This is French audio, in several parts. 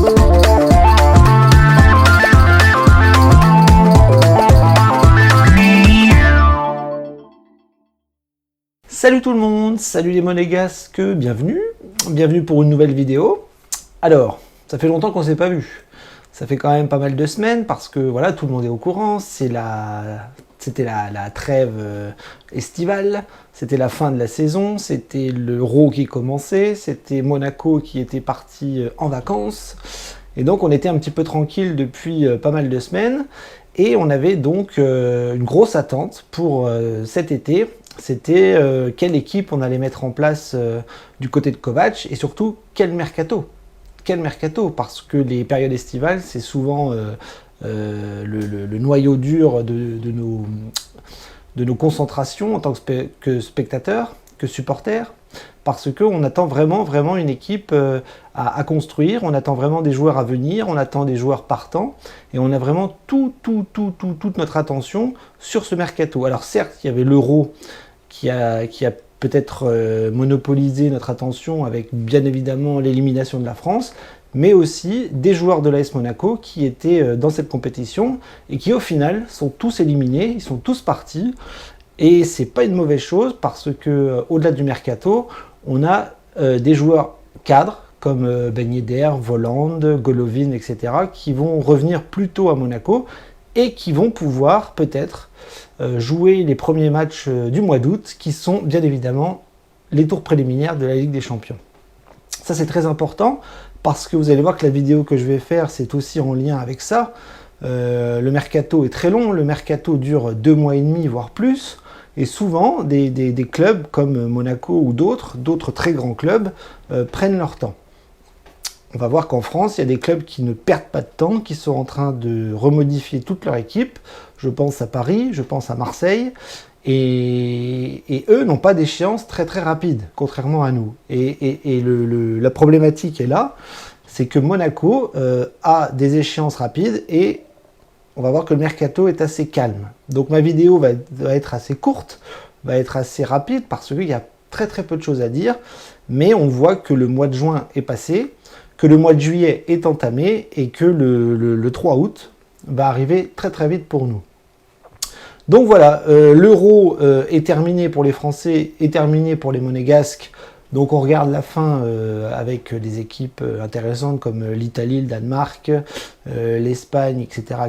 Salut tout le monde, salut les monégasques, bienvenue pour une nouvelle vidéo. Alors, ça fait longtemps qu'on ne s'est pas vu, ça fait quand même pas mal de semaines parce que voilà, tout le monde est au courant, c'était la trêve estivale, c'était la fin de la saison, c'était l'Euro qui commençait, c'était Monaco qui était parti en vacances, et donc on était un petit peu tranquille depuis pas mal de semaines, et on avait donc une grosse attente pour cet été. C'était quelle équipe on allait mettre en place du côté de Kovač et surtout quel mercato. Quel mercato, parce que les périodes estivales, c'est souvent le noyau dur de nos concentrations en tant que spectateurs, que supporters, parce qu'on attend vraiment une équipe à construire, on attend vraiment des joueurs à venir, on attend des joueurs partants, et on a vraiment toute notre attention sur ce mercato. Alors certes, il y avait l'Euro qui a peut-être monopolisé notre attention avec bien évidemment l'élimination de la France, mais aussi des joueurs de l'AS Monaco qui étaient dans cette compétition et qui au final sont tous éliminés, ils sont tous partis. Et c'est pas une mauvaise chose parce que au-delà du mercato, on a des joueurs cadres comme Ben Yedder, Volland, Golovin, etc. qui vont revenir plus tôt à Monaco et qui vont pouvoir peut-être jouer les premiers matchs du mois d'août qui sont bien évidemment les tours préliminaires de la Ligue des Champions. Ça c'est très important parce que vous allez voir que la vidéo que je vais faire c'est aussi en lien avec ça. Le mercato est très long, le mercato dure 2 mois et demi voire plus. Et souvent, des clubs comme Monaco ou d'autres très grands clubs prennent leur temps. On va voir qu'en France, il y a des clubs qui ne perdent pas de temps, qui sont en train de remodifier toute leur équipe. Je pense à Paris, je pense à Marseille. Et eux n'ont pas d'échéance très rapide, contrairement à nous. Et la problématique est là, c'est que Monaco a des échéances rapides et on va voir que le mercato est assez calme. Donc ma vidéo va être assez courte, va être assez rapide parce qu'il y a très peu de choses à dire. Mais on voit que le mois de juin est passé, que le mois de juillet est entamé et que le 3 août va arriver très vite pour nous. Donc voilà, l'Euro est terminé pour les Français, est terminé pour les Monégasques. Donc on regarde la fin avec des équipes intéressantes comme l'Italie, le Danemark, l'Espagne, etc.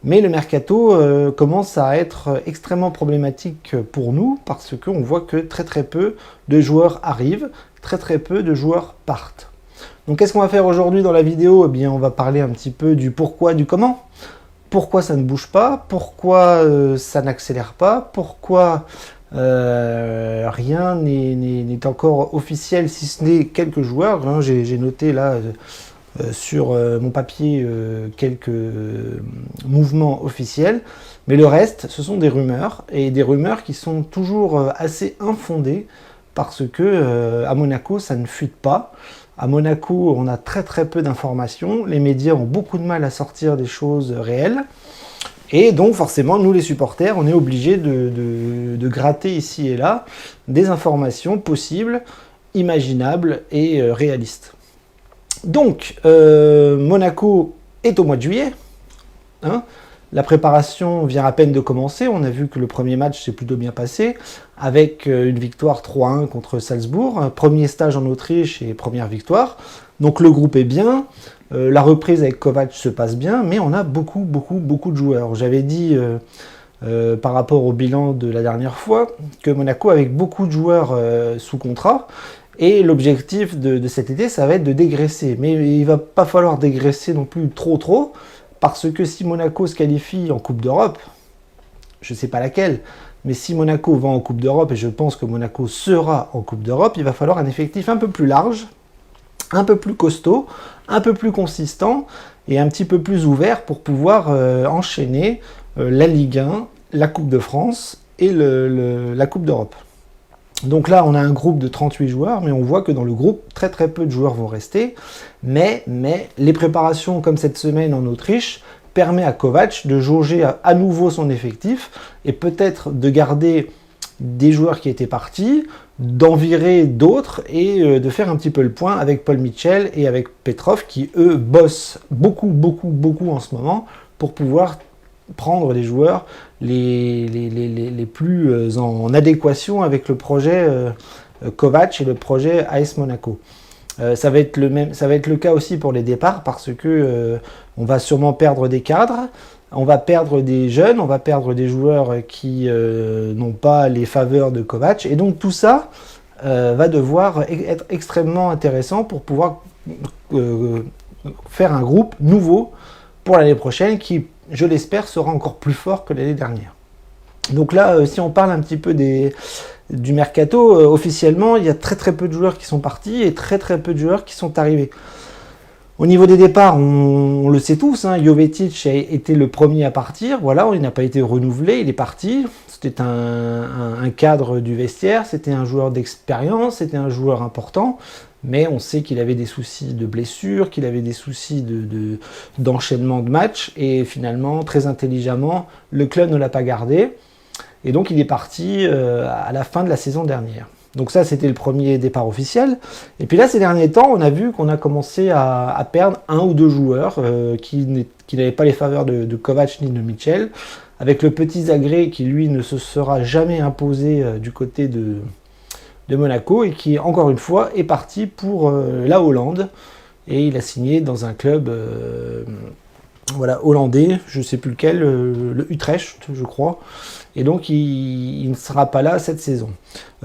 Mais le mercato commence à être extrêmement problématique pour nous parce qu'on voit que très peu de joueurs arrivent, très peu de joueurs partent. Donc qu'est-ce qu'on va faire aujourd'hui dans la vidéo? Eh bien on va parler un petit peu du pourquoi, du comment. Pourquoi ça ne bouge pas? Pourquoi ça n'accélère pas? Pourquoi rien n'est encore officiel si ce n'est quelques joueurs, hein. J'ai noté là sur mon papier quelques mouvements officiels, mais le reste ce sont des rumeurs, et des rumeurs qui sont toujours assez infondées parce que à Monaco ça ne fuite pas. À Monaco on a très peu d'informations, les médias ont beaucoup de mal à sortir des choses réelles. Et donc forcément, nous les supporters, on est obligés de gratter ici et là des informations possibles, imaginables et réalistes. Donc, Monaco est au mois de juillet. Hein, la préparation vient à peine de commencer. On a vu que le premier match s'est plutôt bien passé, avec une victoire 3-1 contre Salzbourg. Premier stage en Autriche et première victoire. Donc le groupe est bien. La reprise avec Kovač se passe bien, mais on a beaucoup de joueurs. J'avais dit par rapport au bilan de la dernière fois que Monaco avait beaucoup de joueurs sous contrat, et l'objectif de cet été, ça va être de dégraisser. Mais il va pas falloir dégraisser non plus trop, parce que si Monaco se qualifie en Coupe d'Europe, je ne sais pas laquelle, mais si Monaco va en Coupe d'Europe, et je pense que Monaco sera en Coupe d'Europe, il va falloir un effectif un peu plus large, un peu plus costaud, un peu plus consistant et un petit peu plus ouvert pour pouvoir enchaîner la Ligue 1, la Coupe de France et la Coupe d'Europe. Donc là, on a un groupe de 38 joueurs, mais on voit que dans le groupe, très peu de joueurs vont rester. Mais les préparations comme cette semaine en Autriche permet à Kovač de jauger à nouveau son effectif et peut-être de garder des joueurs qui étaient partis, d'en virer d'autres et de faire un petit peu le point avec Paul Mitchell et avec Petrov qui, eux, bossent beaucoup en ce moment pour pouvoir prendre les joueurs les plus en adéquation avec le projet Kovac et le projet AS Monaco. Ça va être le cas aussi pour les départs parce que on va sûrement perdre des cadres, on va perdre des jeunes, on va perdre des joueurs qui n'ont pas les faveurs de Kovac et donc tout ça va devoir être extrêmement intéressant pour pouvoir faire un groupe nouveau pour l'année prochaine qui, je l'espère, sera encore plus fort que l'année dernière. Donc là, si on parle un petit peu du mercato, officiellement, il y a très peu de joueurs qui sont partis et très peu de joueurs qui sont arrivés. Au niveau des départs, on le sait tous, hein, Jovetic a été le premier à partir, voilà, il n'a pas été renouvelé, il est parti. C'était un cadre du vestiaire, c'était un joueur d'expérience, c'était un joueur important, mais on sait qu'il avait des soucis de blessure, qu'il avait des soucis d'enchaînement de matchs, et finalement, très intelligemment, le club ne l'a pas gardé, et donc il est parti à la fin de la saison dernière. Donc ça, c'était le premier départ officiel. Et puis là, ces derniers temps, on a vu qu'on a commencé à perdre un ou deux joueurs qui n'avaient pas les faveurs de Kovac ni de Mitchell, avec le petit Zagré qui, lui, ne se sera jamais imposé du côté de Monaco et qui, encore une fois, est parti pour la Hollande. Et il a signé dans un club hollandais, je ne sais plus lequel, le Utrecht, je crois. Et donc, il ne sera pas là cette saison.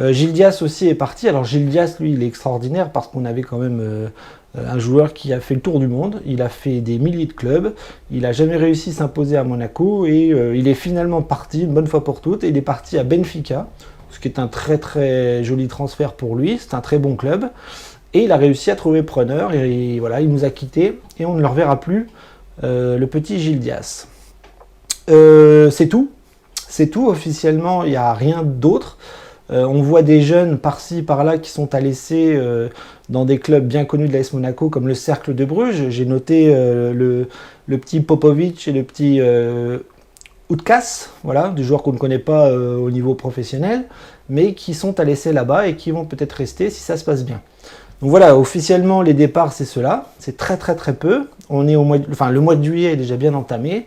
Gil Dias aussi est parti. Alors, Gil Dias, lui, il est extraordinaire parce qu'on avait quand même un joueur qui a fait le tour du monde. Il a fait des milliers de clubs. Il n'a jamais réussi à s'imposer à Monaco. Et il est finalement parti, une bonne fois pour toutes. Et il est parti à Benfica, ce qui est un très joli transfert pour lui. C'est un très bon club. Et il a réussi à trouver preneur. Et voilà, il nous a quittés. Et on ne le reverra plus, le petit Gil Dias. C'est tout. C'est tout, officiellement, il n'y a rien d'autre. On voit des jeunes par-ci, par-là qui sont à laisser dans des clubs bien connus de l'AS Monaco, comme le Cercle de Bruges. J'ai noté le petit Popovic et le petit Outkas, voilà, des joueurs qu'on ne connaît pas au niveau professionnel, mais qui sont à laisser là-bas et qui vont peut-être rester si ça se passe bien. Donc voilà, officiellement, les départs, c'est cela. C'est très peu. On est le mois de juillet est déjà bien entamé.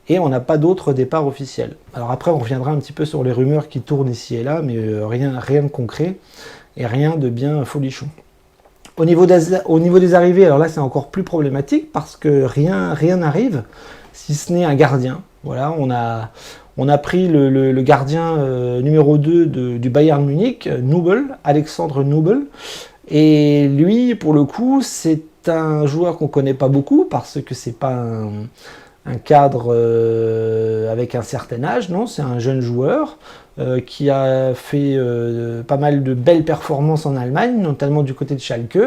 Et on n'a pas d'autres départs officiels. Alors après, on reviendra un petit peu sur les rumeurs qui tournent ici et là, mais rien de concret et rien de bien folichon. Au niveau des arrivées, alors là, c'est encore plus problématique parce que rien n'arrive, si ce n'est un gardien. Voilà, on a pris le gardien numéro 2 du Bayern Munich, Nübel, Alexandre Nübel. Et lui, pour le coup, c'est un joueur qu'on ne connaît pas beaucoup parce que c'est pas un cadre avec un certain âge, non, c'est un jeune joueur qui a fait pas mal de belles performances en Allemagne, notamment du côté de Schalke,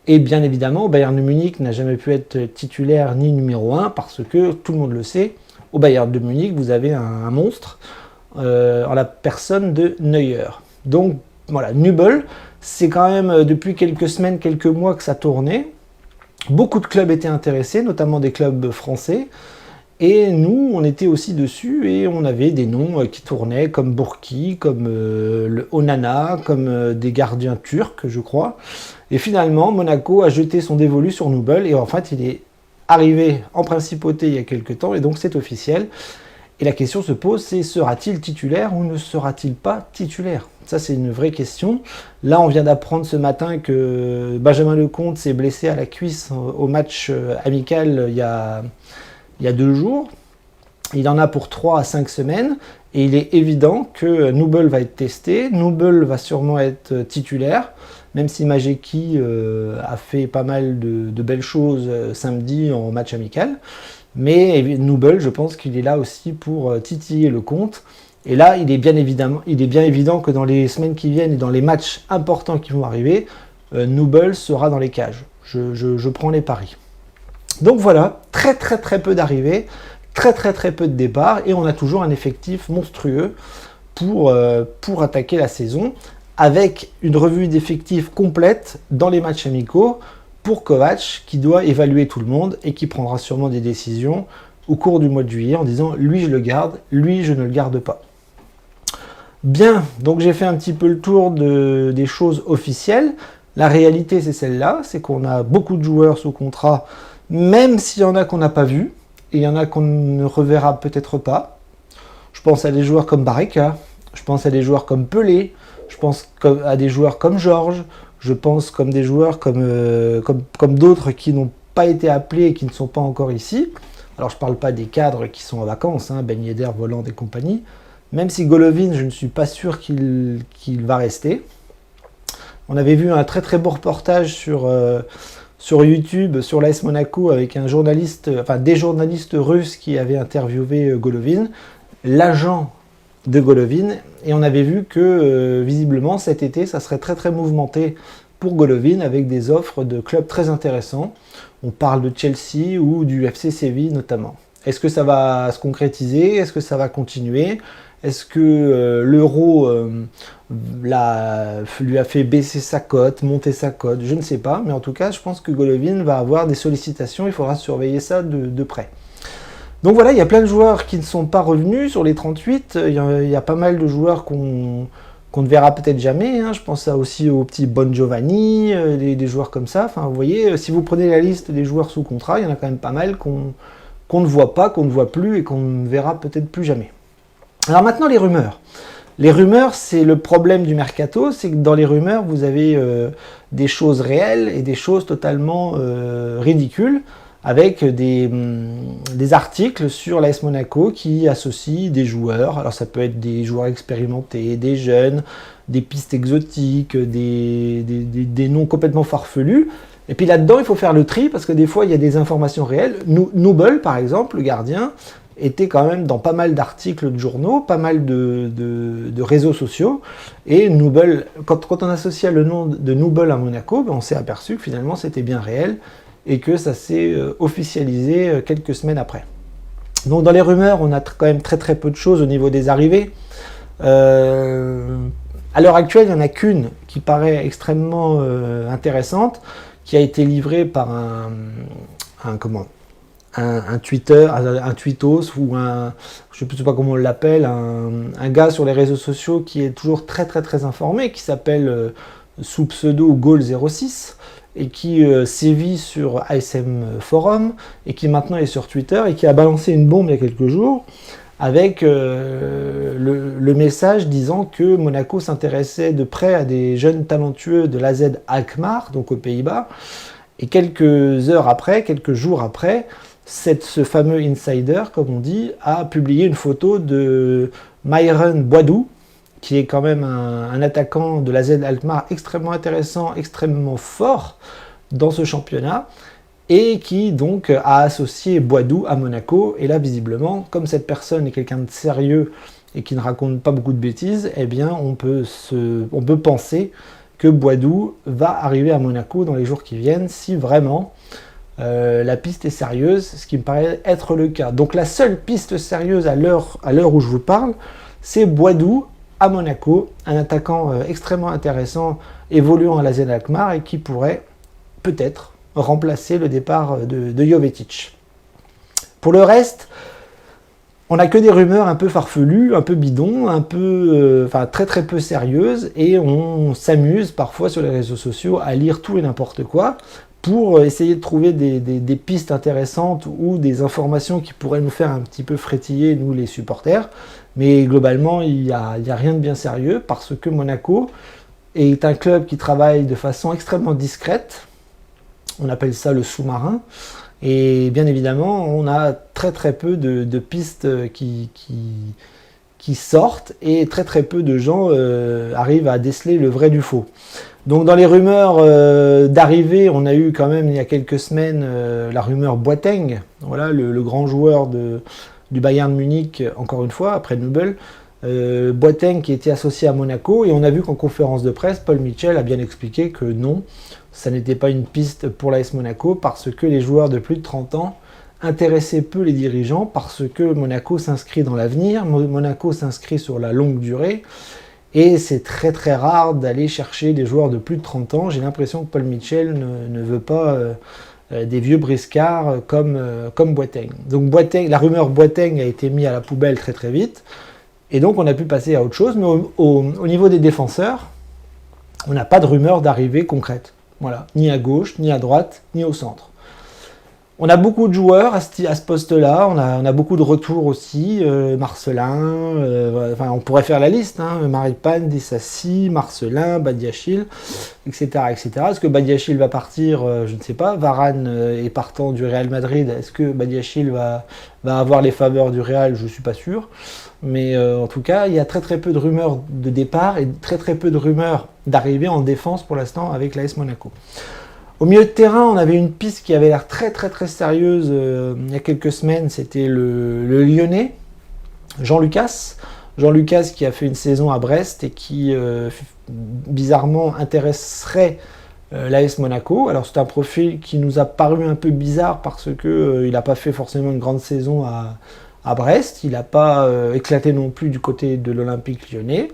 et bien évidemment, Bayern de Munich n'a jamais pu être titulaire ni numéro 1, parce que, tout le monde le sait, au Bayern de Munich, vous avez un monstre en la personne de Neuer. Donc voilà, Nübel, c'est quand même depuis quelques semaines, quelques mois que ça tournait. Beaucoup de clubs étaient intéressés, notamment des clubs français. Et nous, on était aussi dessus et on avait des noms qui tournaient comme Burki, comme le Onana, comme des gardiens turcs, je crois. Et finalement, Monaco a jeté son dévolu sur Nübel et en fait, il est arrivé en principauté il y a quelques temps et donc c'est officiel. Et la question se pose, c'est sera-t-il titulaire ou ne sera-t-il pas titulaire? Ça, c'est une vraie question. Là, on vient d'apprendre ce matin que Benjamin Lecomte s'est blessé à la cuisse au match amical il y a 2 jours. Il en a pour 3 à 5 semaines. Et il est évident que Nübel va être testé. Nübel va sûrement être titulaire, même si Majeki a fait pas mal de belles choses samedi en match amical. Mais Nübel, je pense qu'il est là aussi pour titiller le compte. Et là, il est bien évident que dans les semaines qui viennent et dans les matchs importants qui vont arriver, Nübel sera dans les cages. Je prends les paris. Donc voilà, très peu d'arrivées, très peu de départs, et on a toujours un effectif monstrueux pour attaquer la saison, avec une revue d'effectifs complète dans les matchs amicaux, pour Kovac, qui doit évaluer tout le monde et qui prendra sûrement des décisions au cours du mois de juillet en disant lui je le garde, lui je ne le garde pas. Bien, donc j'ai fait un petit peu le tour des choses officielles. La réalité, c'est celle-là, c'est qu'on a beaucoup de joueurs sous contrat, même s'il y en a qu'on n'a pas vu, et il y en a qu'on ne reverra peut-être pas. Je pense à des joueurs comme Barreca, je pense à des joueurs comme Pelé, je pense à des joueurs comme Georges, je pense comme des joueurs comme d'autres qui n'ont pas été appelés et qui ne sont pas encore ici. Alors je ne parle pas des cadres qui sont en vacances, hein, Ben Yedder, Voland et compagnie. Même si Golovin, je ne suis pas sûr qu'il va rester. On avait vu un très très beau reportage sur YouTube, sur l'AS Monaco, avec un journaliste, enfin des journalistes russes qui avaient interviewé Golovin, l'agent de Golovin, et on avait vu que visiblement cet été, ça serait très très mouvementé pour Golovin, avec des offres de clubs très intéressants. On parle de Chelsea ou du FC Séville notamment. Est-ce que ça va se concrétiser? Est-ce que ça va continuer? Est-ce que l'euro lui a fait baisser sa cote, monter sa cote? Je ne sais pas, mais en tout cas, je pense que Golovin va avoir des sollicitations, il faudra surveiller ça de près. Donc voilà, il y a plein de joueurs qui ne sont pas revenus sur les 38, il y a pas mal de joueurs qu'on ne verra peut-être jamais, hein. Je pense aussi au petit Bon Giovanni, des joueurs comme ça. Enfin, vous voyez, si vous prenez la liste des joueurs sous contrat, il y en a quand même pas mal qu'on ne voit pas, qu'on ne voit plus et qu'on ne verra peut-être plus jamais. Alors maintenant, les rumeurs. Les rumeurs, c'est le problème du mercato, c'est que dans les rumeurs, vous avez des choses réelles et des choses totalement ridicules, avec des articles sur l'AS Monaco qui associent des joueurs. Alors ça peut être des joueurs expérimentés, des jeunes, des pistes exotiques, des noms complètement farfelus. Et puis là-dedans, il faut faire le tri, parce que des fois, il y a des informations réelles. Noble, par exemple, le gardien, était quand même dans pas mal d'articles de journaux, pas mal de réseaux sociaux. Et Noble, quand on associa le nom de Noble à Monaco, on s'est aperçu que finalement c'était bien réel et que ça s'est officialisé quelques semaines après. Donc dans les rumeurs, on a quand même très très peu de choses au niveau des arrivées. À l'heure actuelle, il n'y en a qu'une qui paraît extrêmement intéressante, qui a été livrée par un Twitter, un tweetos ou je ne sais pas comment on l'appelle, un gars sur les réseaux sociaux qui est toujours très très très informé, qui s'appelle sous pseudo Gaulle06 et qui sévit sur ASM Forum et qui maintenant est sur Twitter et qui a balancé une bombe il y a quelques jours avec le message disant que Monaco s'intéressait de près à des jeunes talentueux de l'AZ Alkmaar, donc aux Pays-Bas, et quelques heures après, quelques jours après, ce fameux insider, comme on dit, a publié une photo de Myron Boadou, qui est quand même un attaquant de la Z Alkmaar extrêmement intéressant, extrêmement fort dans ce championnat, et qui donc a associé Boadou à Monaco. Et là, visiblement, comme cette personne est quelqu'un de sérieux et qui ne raconte pas beaucoup de bêtises, eh bien, on peut penser que Boadou va arriver à Monaco dans les jours qui viennent, si vraiment la piste est sérieuse, ce qui me paraît être le cas. Donc la seule piste sérieuse à l'heure où je vous parle, c'est Boadou à Monaco, un attaquant extrêmement intéressant, évoluant à la Z Alkmaar et qui pourrait peut-être remplacer le départ de Jovetic. Pour le reste, on n'a que des rumeurs un peu farfelues, un peu bidons, très très peu sérieuses, et on s'amuse parfois sur les réseaux sociaux à lire tout et n'importe quoi pour essayer de trouver des pistes intéressantes ou des informations qui pourraient nous faire un petit peu frétiller, nous les supporters. Mais globalement, il n'y a rien de bien sérieux, parce que Monaco est un club qui travaille de façon extrêmement discrète. On appelle ça le sous-marin. Et bien évidemment, on a très très peu de pistes qui sortent, et très très peu de gens arrivent à déceler le vrai du faux. Donc dans les rumeurs d'arrivée, on a eu quand même il y a quelques semaines la rumeur Boateng, voilà, le grand joueur du Bayern Munich, encore une fois, après Nubel. Boateng qui était associé à Monaco, et on a vu qu'en conférence de presse, Paul Mitchell a bien expliqué que non, ça n'était pas une piste pour l'AS Monaco, parce que les joueurs de plus de 30 ans intéressaient peu les dirigeants, parce que Monaco s'inscrit dans l'avenir, Monaco s'inscrit sur la longue durée, et c'est très très rare d'aller chercher des joueurs de plus de 30 ans. J'ai l'impression que Paul Mitchell ne veut pas des vieux briscards comme Boateng. Donc la rumeur Boateng a été mise à la poubelle très très vite, Et donc on a pu passer à autre chose, mais au niveau des défenseurs, on n'a pas de rumeur d'arrivée concrète. Voilà, ni à gauche, ni à droite, ni au centre. On a beaucoup de joueurs à ce poste-là, on a beaucoup de retours aussi, Marcelin, on pourrait faire la liste, hein, Maripane, Dissassi, Marcelin, Badiachil, etc., etc. Est-ce que Badiachil va partir? Je ne sais pas. Varane est partant du Real Madrid, est-ce que Badiachil va avoir les faveurs du Real? Je ne suis pas sûr. Mais en tout cas, il y a très très peu de rumeurs de départ et très très peu de rumeurs d'arrivée en défense pour l'instant avec l'AS Monaco. Au milieu de terrain, on avait une piste qui avait l'air très très très sérieuse il y a quelques semaines, c'était le Lyonnais, Jean Lucas. Jean Lucas qui a fait une saison à Brest et qui bizarrement intéresserait l'AS Monaco. Alors c'est un profil qui nous a paru un peu bizarre parce que il n'a pas fait forcément une grande saison à Brest, il n'a pas éclaté non plus du côté de l'Olympique Lyonnais.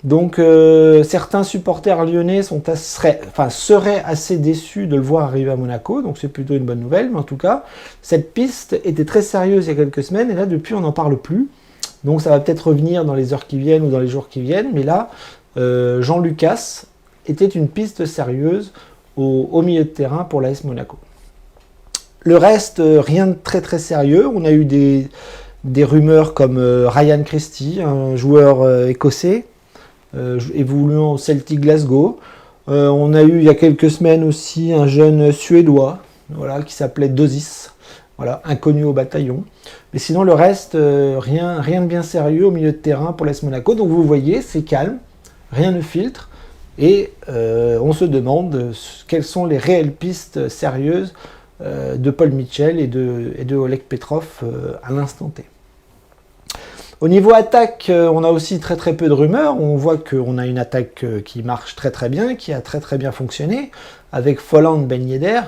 Donc certains supporters lyonnais seraient assez déçus de le voir arriver à Monaco, donc c'est plutôt une bonne nouvelle, mais en tout cas, cette piste était très sérieuse il y a quelques semaines, et là depuis on n'en parle plus, donc ça va peut-être revenir dans les heures qui viennent ou dans les jours qui viennent, mais là, Jean Lucas était une piste sérieuse au milieu de terrain pour l'AS Monaco. Le reste, rien de très très sérieux, on a eu des rumeurs comme Ryan Christie, un joueur écossais, évoluant au Celtic Glasgow. On a eu il y a quelques semaines aussi un jeune suédois, voilà, qui s'appelait Dosis, voilà, inconnu au bataillon. Mais sinon le reste, rien de bien sérieux au milieu de terrain pour l'AS Monaco. Donc vous voyez, c'est calme, rien ne filtre, et on se demande quelles sont les réelles pistes sérieuses de Paul Mitchell et de Oleg Petrov à l'instant T. Au niveau attaque, on a aussi très très peu de rumeurs. On voit qu'on a une attaque qui marche très très bien, qui a très très bien fonctionné, avec Folland, Ben Yedder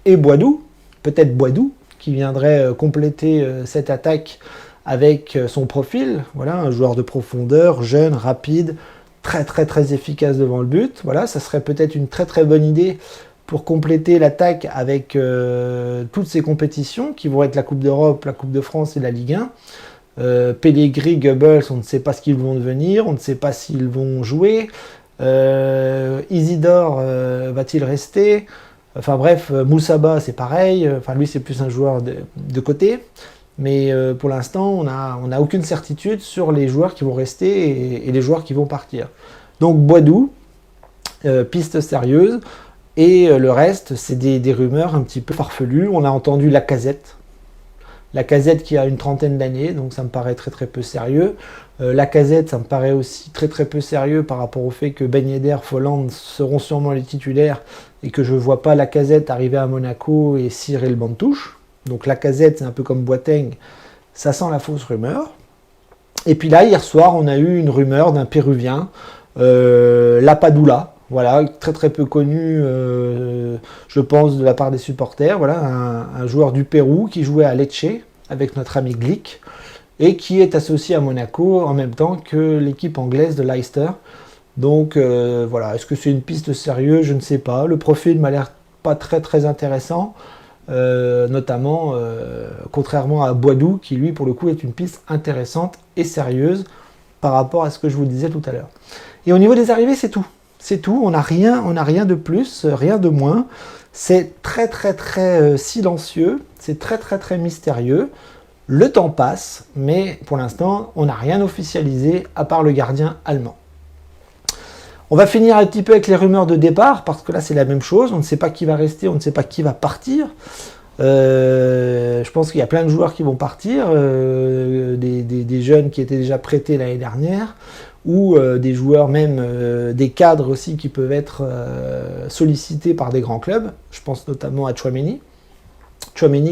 et Boadou, peut-être Boadou, qui viendrait compléter cette attaque avec son profil. Voilà, un joueur de profondeur, jeune, rapide, très très très efficace devant le but. Voilà, ça serait peut-être une très très bonne idée pour compléter l'attaque avec toutes ces compétitions qui vont être la Coupe d'Europe, la Coupe de France et la Ligue 1. Pellegrini, Goebbels, on ne sait pas ce qu'ils vont devenir, on ne sait pas s'ils vont jouer. Isidore va-t-il rester? Enfin bref, Moussaba c'est pareil, enfin lui c'est plus un joueur de côté, mais pour l'instant on n'a aucune certitude sur les joueurs qui vont rester et les joueurs qui vont partir. Donc Boadou, piste sérieuse, et le reste c'est des rumeurs un petit peu farfelues. On a entendu Lacazette qui a une trentaine d'années, donc ça me paraît très très peu sérieux. Lacazette, ça me paraît aussi très très peu sérieux par rapport au fait que Ben Yedder, Folland seront sûrement les titulaires et que je ne vois pas Lacazette arriver à Monaco et cirer le banc de touche. Donc Lacazette, c'est un peu comme Boateng, ça sent la fausse rumeur. Et puis là, hier soir, on a eu une rumeur d'un Péruvien, Lapadula, voilà, très très peu connu, je pense, de la part des supporters. Voilà, un joueur du Pérou qui jouait à Lecce avec notre ami Glick et qui est associé à Monaco en même temps que l'équipe anglaise de Leicester. Donc voilà, est-ce que c'est une piste sérieuse? Je ne sais pas. Le profil m'a l'air pas très très intéressant, notamment contrairement à Boadou qui lui pour le coup est une piste intéressante et sérieuse par rapport à ce que je vous disais tout à l'heure. Et au niveau des arrivées, c'est tout. C'est tout, on n'a rien de plus, rien de moins. C'est très très très silencieux, c'est très très très mystérieux. Le temps passe, mais pour l'instant, on n'a rien officialisé à part le gardien allemand. On va finir un petit peu avec les rumeurs de départ, parce que là c'est la même chose, on ne sait pas qui va rester, on ne sait pas qui va partir. Je pense qu'il y a plein de joueurs qui vont partir, des jeunes qui étaient déjà prêtés l'année dernière, ou des joueurs même, des cadres aussi qui peuvent être sollicités par des grands clubs. Je pense notamment à Tchouaméni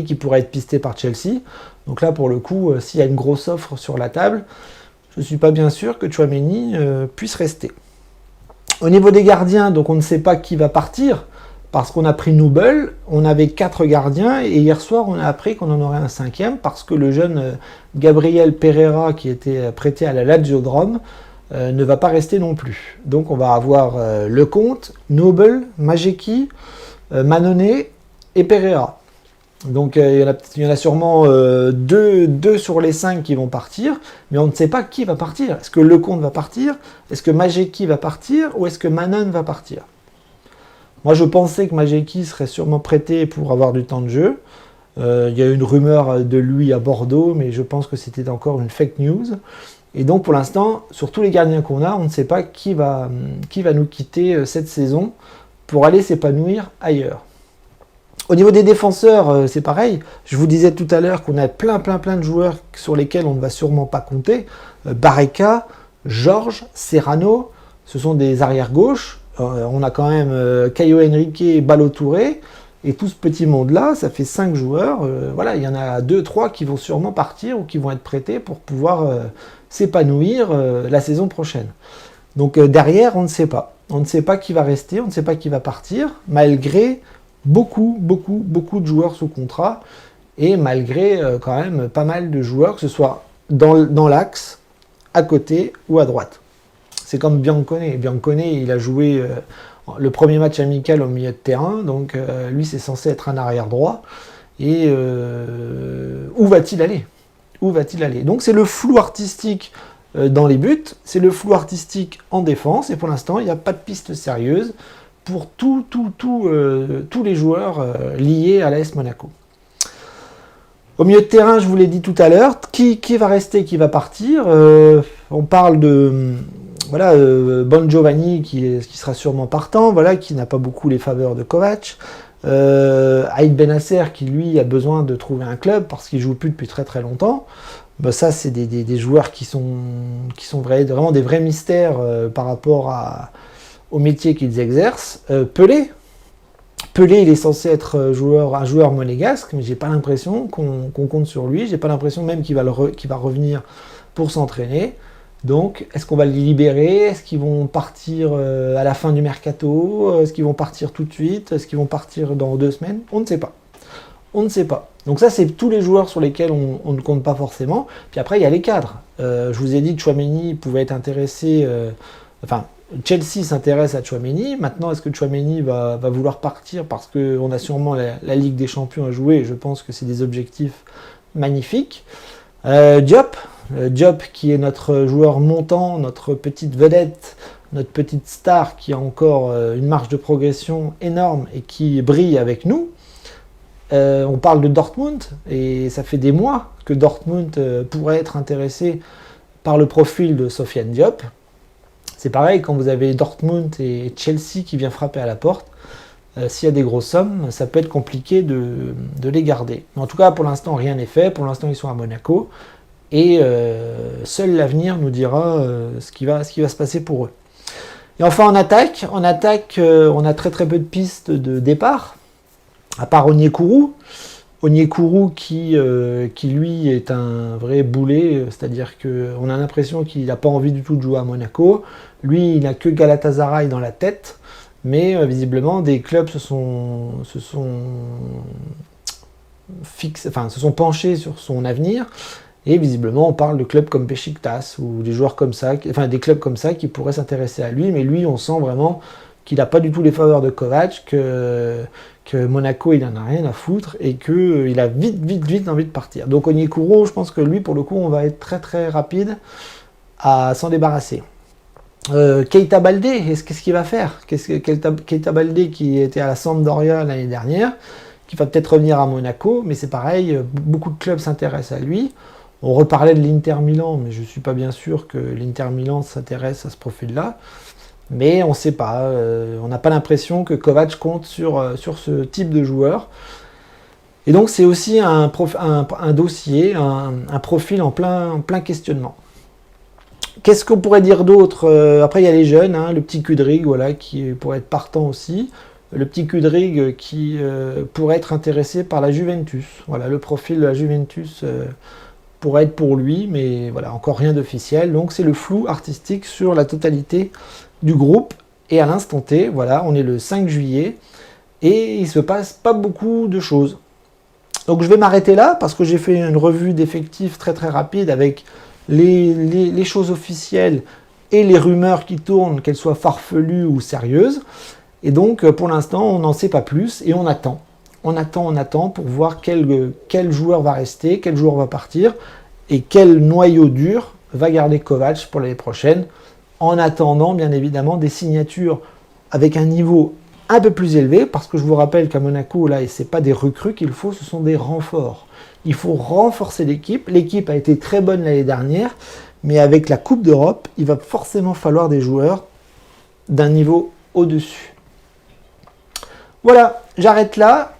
qui pourrait être pisté par Chelsea. Donc là pour le coup, s'il y a une grosse offre sur la table, je ne suis pas bien sûr que Tchouaméni puisse rester. Au niveau des gardiens, donc on ne sait pas qui va partir, parce qu'on a pris Nubel, on avait 4 gardiens, et hier soir on a appris qu'on en aurait un 5e, parce que le jeune Gabriel Pereira, qui était prêté à la Lazio de Rome, ne va pas rester non plus. Donc on va avoir Lecomte, Nubel, Majeki, Mannone et Pereira. Donc il y en a sûrement 2 sur les 5 qui vont partir, mais on ne sait pas qui va partir. Est-ce que Lecomte va partir? Est-ce que Majeki va partir? Ou est-ce que Manon va partir? Moi je pensais que Majeki serait sûrement prêté pour avoir du temps de jeu. Il y a eu une rumeur de lui à Bordeaux, mais je pense que c'était encore une fake news. Et donc pour l'instant, sur tous les gardiens qu'on a, on ne sait pas qui va nous quitter cette saison pour aller s'épanouir ailleurs. Au niveau des défenseurs, c'est pareil. Je vous disais tout à l'heure qu'on a plein de joueurs sur lesquels on ne va sûrement pas compter. Barreca, Georges, Serrano, ce sont des arrières-gauches. On a quand même Caio Henrique et Ballo Touré. Et tout ce petit monde-là, ça fait 5 joueurs. Voilà, il y en a 2-3 qui vont sûrement partir ou qui vont être prêtés pour pouvoir s'épanouir la saison prochaine. Donc derrière, on ne sait pas. On ne sait pas qui va rester, on ne sait pas qui va partir, malgré beaucoup de joueurs sous contrat et malgré quand même pas mal de joueurs, que ce soit dans l'axe, à côté ou à droite. C'est comme Biancone. Biancone, il a joué le premier match amical au milieu de terrain, donc lui c'est censé être un arrière droit. Et où va-t-il aller? Où va-t-il aller? Donc c'est le flou artistique dans les buts, c'est le flou artistique en défense, et pour l'instant il n'y a pas de piste sérieuse pour tous les joueurs liés à l'AS Monaco. Au milieu de terrain, je vous l'ai dit tout à l'heure, qui va rester, qui va partir. On parle de Bon Giovanni qui sera sûrement partant, voilà, qui n'a pas beaucoup les faveurs de Kovac. Aïd Benasser qui lui a besoin de trouver un club parce qu'il joue plus depuis très longtemps. Ben ça c'est des joueurs qui sont vraiment des vrais mystères par rapport au métier qu'ils exercent. Pelé, il est censé être un joueur monégasque, mais j'ai pas l'impression qu'on compte sur lui. J'ai pas l'impression même qu'il va revenir pour s'entraîner. Donc, est-ce qu'on va les libérer? Est-ce qu'ils vont partir à la fin du mercato? Est-ce qu'ils vont partir tout de suite? Est-ce qu'ils vont partir dans 2 semaines? On ne sait pas. On ne sait pas. Donc ça, c'est tous les joueurs sur lesquels on ne compte pas forcément. Puis après, il y a les cadres. Je vous ai dit que Tchouaméni pouvait être intéressé... Chelsea s'intéresse à Tchouaméni. Maintenant, est-ce que Tchouaméni va vouloir partir parce qu'on a sûrement la Ligue des Champions à jouer? Je pense que c'est des objectifs magnifiques. Diop qui est notre joueur montant, notre petite vedette, notre petite star qui a encore une marge de progression énorme et qui brille avec nous. On parle de Dortmund et ça fait des mois que Dortmund pourrait être intéressé par le profil de Sofiane Diop. C'est pareil, quand vous avez Dortmund et Chelsea qui vient frapper à la porte, s'il y a des grosses sommes, ça peut être compliqué de les garder. Mais en tout cas, pour l'instant, rien n'est fait. Pour l'instant, ils sont à Monaco. Et seul l'avenir nous dira ce qui va se passer pour eux. Et enfin, en attaque, on a très peu de pistes de départ, à part Onyekuru. Onyekuru qui lui est un vrai boulet, c'est-à-dire qu'on a l'impression qu'il n'a pas envie du tout de jouer à Monaco. Lui, il n'a que Galatasaray dans la tête, mais visiblement des clubs se sont penchés sur son avenir. Et visiblement, on parle de clubs comme Beşiktaş ou des joueurs comme ça, des clubs comme ça qui pourraient s'intéresser à lui. Mais lui, on sent vraiment qu'il n'a pas du tout les faveurs de Kovac, que Monaco, il n'en a rien à foutre et qu'il a vite envie de partir. Donc Onyekuru, je pense que lui, pour le coup, on va être très rapide à s'en débarrasser. Keita Baldé, qu'est-ce qu'il va faire? Keita Baldé qui était à la Sampdoria l'année dernière, qui va peut-être revenir à Monaco, mais c'est pareil, beaucoup de clubs s'intéressent à lui. On reparlait de l'Inter Milan, mais je ne suis pas bien sûr que l'Inter Milan s'intéresse à ce profil-là. Mais on ne sait pas, on n'a pas l'impression que Kovac compte sur ce type de joueur. Et donc c'est aussi un dossier, un profil en plein questionnement. Qu'est-ce qu'on pourrait dire d'autre? Après il y a les jeunes, le petit Kudryk, voilà, qui pourrait être partant aussi. Le petit Kudryk qui pourrait être intéressé par la Juventus. Voilà, le profil de la Juventus pourrait être pour lui, mais voilà, encore rien d'officiel. Donc c'est le flou artistique sur la totalité du groupe. Et à l'instant T, voilà, on est le 5 juillet et il se passe pas beaucoup de choses. Donc je vais m'arrêter là parce que j'ai fait une revue d'effectifs très rapide avec les choses officielles et les rumeurs qui tournent, qu'elles soient farfelues ou sérieuses. Et donc pour l'instant, on n'en sait pas plus et on attend. on attend pour voir quel joueur va rester, quel joueur va partir et quel noyau dur va garder Kovac pour l'année prochaine, en attendant bien évidemment des signatures avec un niveau un peu plus élevé, parce que je vous rappelle qu'à Monaco, là, ce n'est pas des recrues qu'il faut, ce sont des renforts. Il faut renforcer l'équipe. L'équipe a été très bonne l'année dernière, mais avec la Coupe d'Europe, il va forcément falloir des joueurs d'un niveau au-dessus. Voilà, j'arrête là.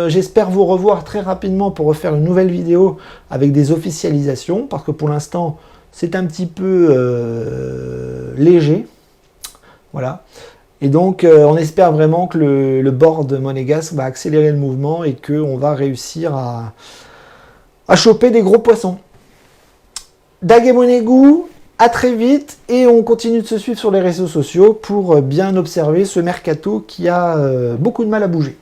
J'espère vous revoir très rapidement pour refaire une nouvelle vidéo avec des officialisations, parce que pour l'instant, c'est un petit peu léger. Voilà. Et donc, on espère vraiment que le board monégasque va accélérer le mouvement et qu'on va réussir à choper des gros poissons. Dag et Monégou, à très vite, et on continue de se suivre sur les réseaux sociaux pour bien observer ce mercato qui a beaucoup de mal à bouger.